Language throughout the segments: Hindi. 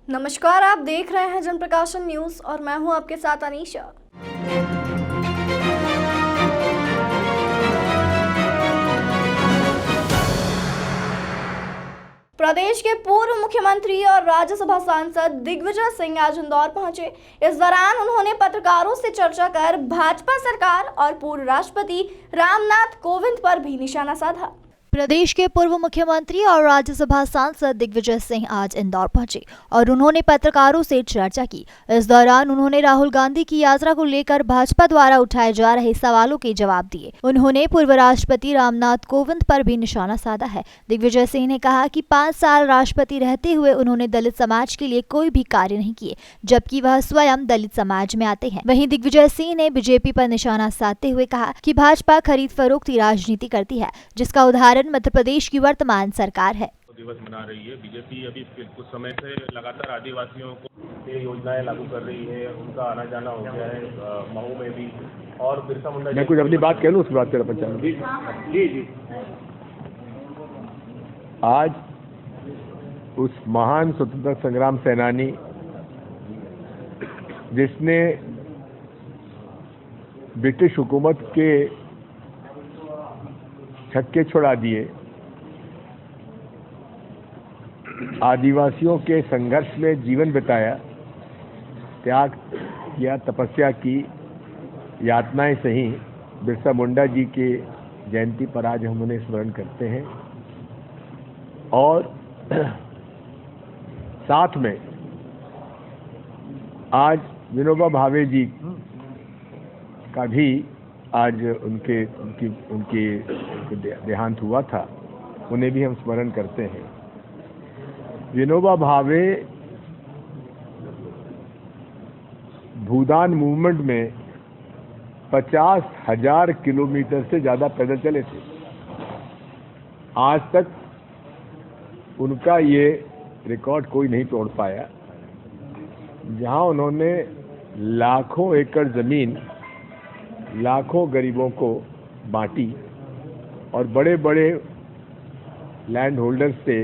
नमस्कार, आप देख रहे हैं जनप्रकाशन न्यूज और मैं हूं आपके साथ अनीशा। प्रदेश के पूर्व मुख्यमंत्री और राज्यसभा सांसद दिग्विजय सिंह आज इंदौर पहुंचे। इस दौरान उन्होंने पत्रकारों से चर्चा कर भाजपा सरकार और पूर्व राष्ट्रपति रामनाथ कोविंद पर भी निशाना साधा। प्रदेश के पूर्व मुख्यमंत्री और राज्यसभा सांसद दिग्विजय सिंह आज इंदौर पहुंचे और उन्होंने पत्रकारों से चर्चा की। इस दौरान उन्होंने राहुल गांधी की यात्रा को लेकर भाजपा द्वारा उठाए जा रहे सवालों के जवाब दिए। उन्होंने पूर्व राष्ट्रपति रामनाथ कोविंद पर भी निशाना साधा है। दिग्विजय सिंह ने कहा कि 5 साल राष्ट्रपति रहते हुए उन्होंने दलित समाज के लिए कोई भी कार्य नहीं किए, जबकि वह स्वयं दलित समाज में आते हैं। वहीं दिग्विजय सिंह ने बीजेपी पर निशाना साधते हुए कहा कि भाजपा खरीद फरोख्त की राजनीति करती है, जिसका उदाहरण मध्य प्रदेश की वर्तमान सरकार है। दिवस मना रही है। बीजेपी अभी कुछ समय से लगातार आदिवासियों को ये योजनाएं लागू कर रही है, उनका आना जाना हो गया है मऊ में भी। और बिरसा मुंडा, मैं कुछ अपनी बात कह लूँ, उसके बाद तेरा पंचायत। जी। आज उस महान स्वतंत्रता संग्राम सेनानी जिसने ब्रिटिश हुकूमत के छक्के छुड़ा दिए, आदिवासियों के संघर्ष में जीवन बिताया, त्याग किया, तपस्या की, यातनाएं सही, बिरसा मुंडा जी के जयंती पर आज हम उन्हें स्मरण करते हैं। और साथ में आज विनोबा भावे जी का भी आज उनकी देहांत हुआ था, उन्हें भी हम स्मरण करते हैं। विनोबा भावे भूदान मूवमेंट में 50,000 किलोमीटर से ज्यादा पैदल चले थे। आज तक उनका ये रिकॉर्ड कोई नहीं तोड़ पाया, जहां उन्होंने लाखों एकड़ जमीन लाखों गरीबों को बांटी और बड़े बड़े लैंड होल्डर्स से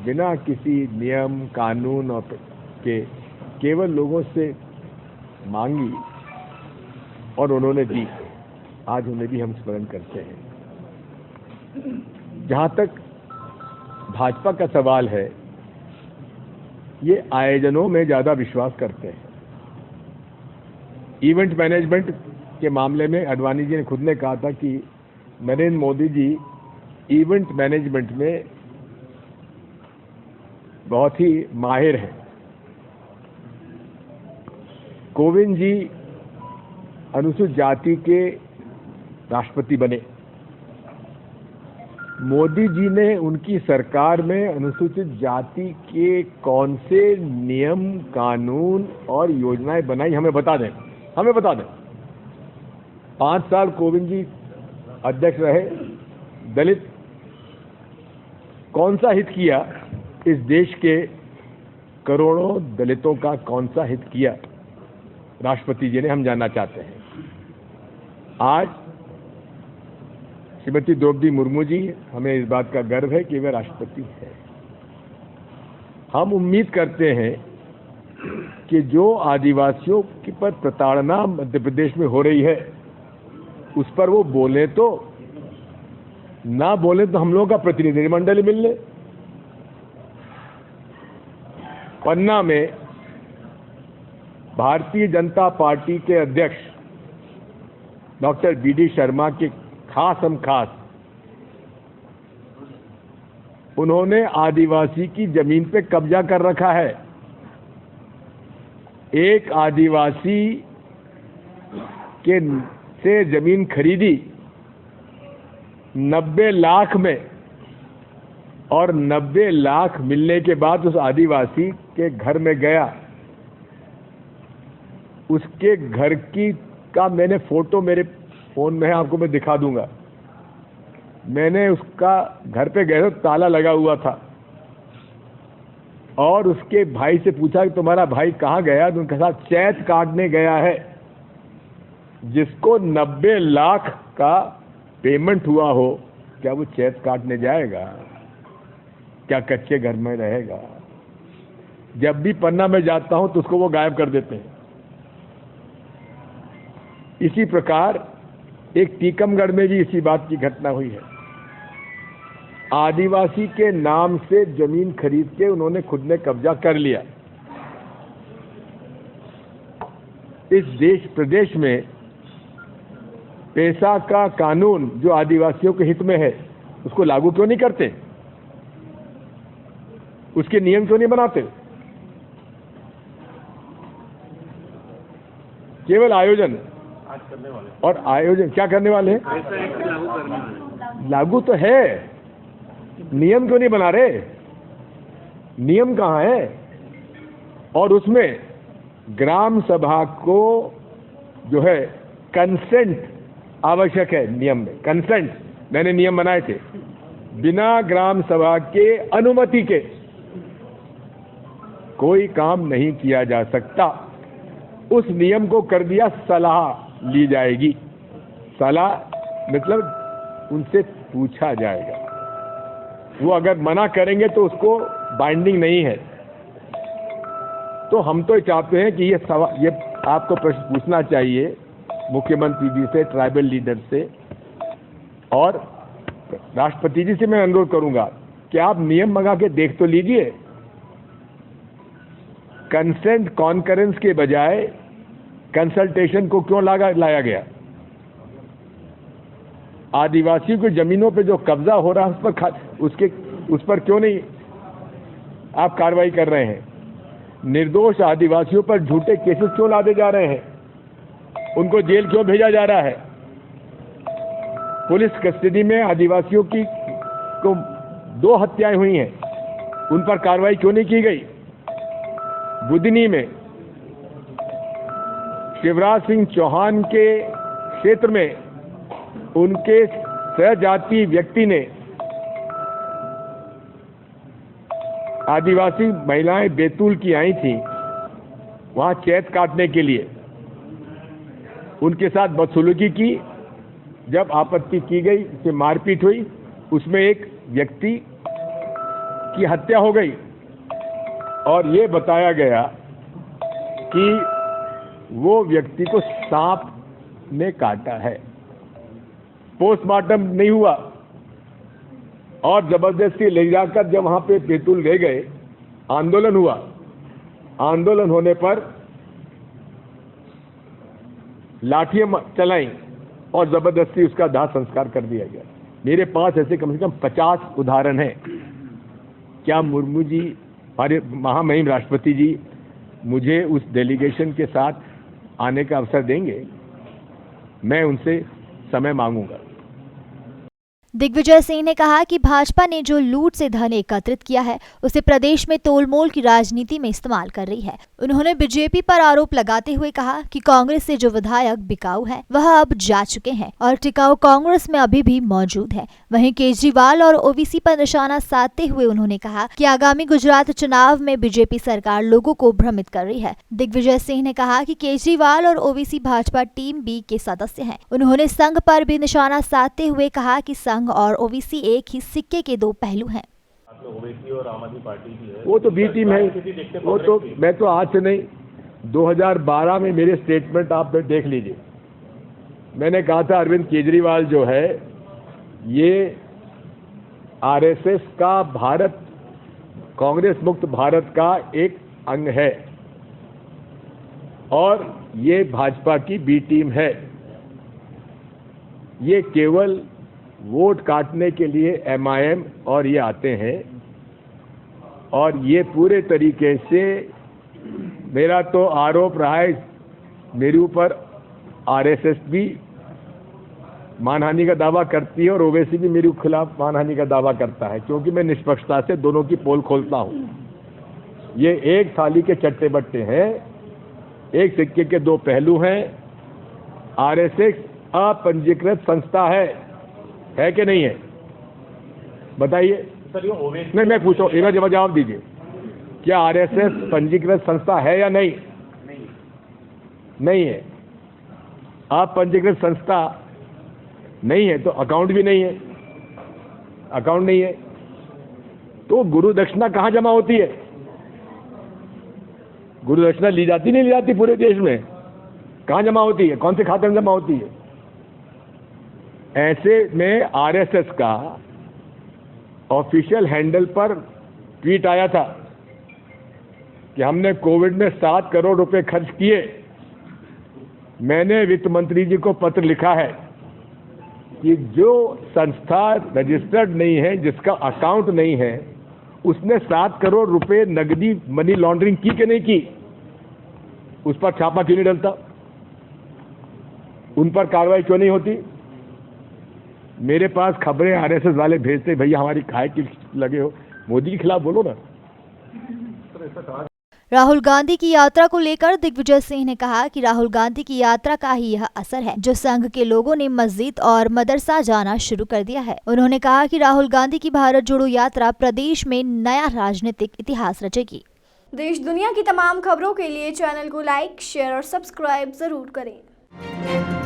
बिना किसी नियम कानून और के केवल लोगों से मांगी और उन्होंने दी। आज उन्हें भी हम स्मरण करते हैं। जहां तक भाजपा का सवाल है, ये आयोजनों में ज्यादा विश्वास करते हैं। इवेंट मैनेजमेंट के मामले में अडवाणी जी ने खुद ने कहा था कि नरेंद्र मोदी जी इवेंट मैनेजमेंट में बहुत ही माहिर हैं। कोविंद जी अनुसूचित जाति के राष्ट्रपति बने। मोदी जी ने उनकी सरकार में अनुसूचित जाति के कौन से नियम, कानून और योजनाएं बनाई, हमें बता दें। 5 साल कोविंद जी अध्यक्ष रहे, दलित कौन सा हित किया, इस देश के करोड़ों दलितों का कौन सा हित किया राष्ट्रपति जी ने, हम जानना चाहते हैं। आज श्रीमती द्रौपदी मुर्मू जी, हमें इस बात का गर्व है कि वे राष्ट्रपति हैं। हम उम्मीद करते हैं कि जो आदिवासियों की पर प्रताड़ना मध्य प्रदेश में हो रही है, उस पर वो बोले तो, ना बोले तो हम लोगों का प्रतिनिधिमंडल मिल ले। पन्ना में भारतीय जनता पार्टी के अध्यक्ष डॉक्टर BD शर्मा के खास उन्होंने आदिवासी की जमीन पे कब्जा कर रखा है। एक आदिवासी के से जमीन खरीदी 90 लाख में, और 90 लाख मिलने के बाद उस आदिवासी के घर में गया। उसके घर का मैंने फोटो मेरे फोन में है, आपको मैं दिखा दूंगा। मैंने उसका घर पे गया तो ताला लगा हुआ था, और उसके भाई से पूछा कि तुम्हारा भाई कहाँ गया, तो उनके साथ चैत काटने गया है। जिसको 90 लाख का पेमेंट हुआ हो, क्या वो चैत काटने जाएगा? क्या कच्चे घर में रहेगा? जब भी पन्ना में जाता हूं तो उसको वो गायब कर देते हैं। इसी प्रकार एक टीकमगढ़ में भी इसी बात की घटना हुई है। आदिवासी के नाम से जमीन खरीद के उन्होंने खुद ने कब्जा कर लिया। इस देश प्रदेश में पैसा का कानून जो आदिवासियों के हित में है उसको लागू क्यों नहीं करते? उसके नियम क्यों नहीं बनाते? केवल आयोजन आज करने वाले और आयोजन क्या करने वाले हैं? लागू तो है, नियम क्यों नहीं बना रहे? नियम कहाँ है? और उसमें ग्राम सभा को जो है कंसेंट आवश्यक है। नियम में कंसेंट, मैंने नियम बनाए थे, बिना ग्राम सभा के अनुमति के कोई काम नहीं किया जा सकता। उस नियम को कर दिया, सलाह ली जाएगी। सलाह मतलब उनसे पूछा जाएगा, वो अगर मना करेंगे तो उसको बाइंडिंग नहीं है। तो हम तो चाहते हैं कि ये आपको प्रश्न पूछना चाहिए मुख्यमंत्री जी से, ट्राइबल लीडर से, और राष्ट्रपति जी से मैं अनुरोध करूंगा कि आप नियम मंगा के देख तो लीजिए। कंसेंट कॉन्करेंस के बजाय कंसल्टेशन को क्यों लाया गया? आदिवासियों की जमीनों पे जो कब्जा हो रहा है उस पर क्यों नहीं आप कार्रवाई कर रहे हैं? निर्दोष आदिवासियों पर झूठे केसेस क्यों लादे जा रहे हैं? उनको जेल क्यों भेजा जा रहा है? पुलिस कस्टडी में आदिवासियों की को 2 हत्याएं हुई हैं, उन पर कार्रवाई क्यों नहीं की गई? बुधनी में शिवराज सिंह चौहान के क्षेत्र में उनके सहजाति व्यक्ति ने आदिवासी महिलाएं बैतूल की आई थी वहां चैत काटने के लिए, उनके साथ बदसलूकी की। जब आपत्ति की गई, उससे मारपीट हुई, उसमें एक व्यक्ति की हत्या हो गई और ये बताया गया कि वो व्यक्ति को सांप ने काटा है। पोस्टमार्टम नहीं हुआ और जबरदस्ती ले जाकर जब वहां पे बैतूल ले गए, आंदोलन हुआ। आंदोलन होने पर लाठियां चलाई और जबरदस्ती उसका दाह संस्कार कर दिया गया। मेरे पास ऐसे कम से कम 50 उदाहरण हैं। क्या मुर्मू जी, हमारे महामहिम राष्ट्रपति जी, मुझे उस डेलीगेशन के साथ आने का अवसर देंगे? मैं उनसे समय मांगूंगा। दिग्विजय सिंह ने कहा कि भाजपा ने जो लूट से धन एकत्रित किया है उसे प्रदेश में तोलमोल की राजनीति में इस्तेमाल कर रही है। उन्होंने बीजेपी पर आरोप लगाते हुए कहा कि कांग्रेस से जो विधायक बिकाऊ है वह अब जा चुके हैं और टिकाऊ कांग्रेस में अभी भी मौजूद है। वहीं केजरीवाल और ओवीसी पर निशाना साधते हुए उन्होंने कहा कि आगामी गुजरात चुनाव में बीजेपी सरकार लोगों को भ्रमित कर रही है। दिग्विजय सिंह ने कहा कि केजरीवाल और ओवीसी भाजपा टीम बी के सदस्य हैं। उन्होंने संघ पर भी निशाना साधते हुए कहा कि संघ और ओवीसी एक ही सिक्के के 2 पहलू हैं। ओवैसी और आम आदमी पार्टी की है, वो तो बी टीम है। वो तो मैं तो आज से नहीं, 2012 में मेरे स्टेटमेंट आप देख लीजिए। मैंने कहा था अरविंद केजरीवाल जो है ये आरएसएस का भारत, कांग्रेस मुक्त भारत का एक अंग है और ये भाजपा की बी टीम है। ये केवल वोट काटने के लिए एमआईएम और ये आते हैं और ये पूरे तरीके से, मेरा तो आरोप रहा है मेरे ऊपर, आरएसएस भी मानहानि का दावा करती है और ओवैसी भी मेरे खिलाफ मानहानि का दावा करता है, क्योंकि मैं निष्पक्षता से दोनों की पोल खोलता हूं। ये एक थाली के चट्टे बट्टे हैं, एक सिक्के के 2 पहलू हैं। आरएसएस अपंजीकृत संस्था है कि नहीं है? बताइए सर। ये ओवैसी, नहीं, मैं पूछो, एक जवाब दीजिए, क्या आरएसएस पंजीकृत संस्था है या नहीं? नहीं है। आप पंजीकृत संस्था नहीं है तो अकाउंट भी नहीं है। अकाउंट नहीं है तो गुरु दक्षिणा कहां जमा होती है? गुरु दक्षिणा ली जाती नहीं ली जाती पूरे देश में? कहाँ जमा होती है? कौन से खाते में जमा होती है? ऐसे में आरएसएस का ऑफिशियल हैंडल पर ट्वीट आया था कि हमने कोविड में 7 करोड़ रुपए खर्च किए। मैंने वित्त मंत्री जी को पत्र लिखा है कि जो संस्था रजिस्टर्ड नहीं है, जिसका अकाउंट नहीं है, उसने 7 करोड़ रुपए नकदी मनी लॉन्ड्रिंग की कि नहीं की, उस पर छापा क्यों नहीं डलता? उन पर कार्रवाई क्यों नहीं होती? मेरे पास खबरें आरएसएस वाले भेजते, भैया हमारी खाए की लगे हो, मोदी के खिलाफ बोलो ना। राहुल गांधी की यात्रा को लेकर दिग्विजय सिंह ने कहा कि राहुल गांधी की यात्रा का ही यह असर है जो संघ के लोगों ने मस्जिद और मदरसा जाना शुरू कर दिया है। उन्होंने कहा कि राहुल गांधी की भारत जोड़ो यात्रा प्रदेश में नया राजनीतिक इतिहास रचेगी। देश दुनिया की तमाम खबरों के लिए चैनल को लाइक, शेयर और सब्सक्राइब जरूर करें।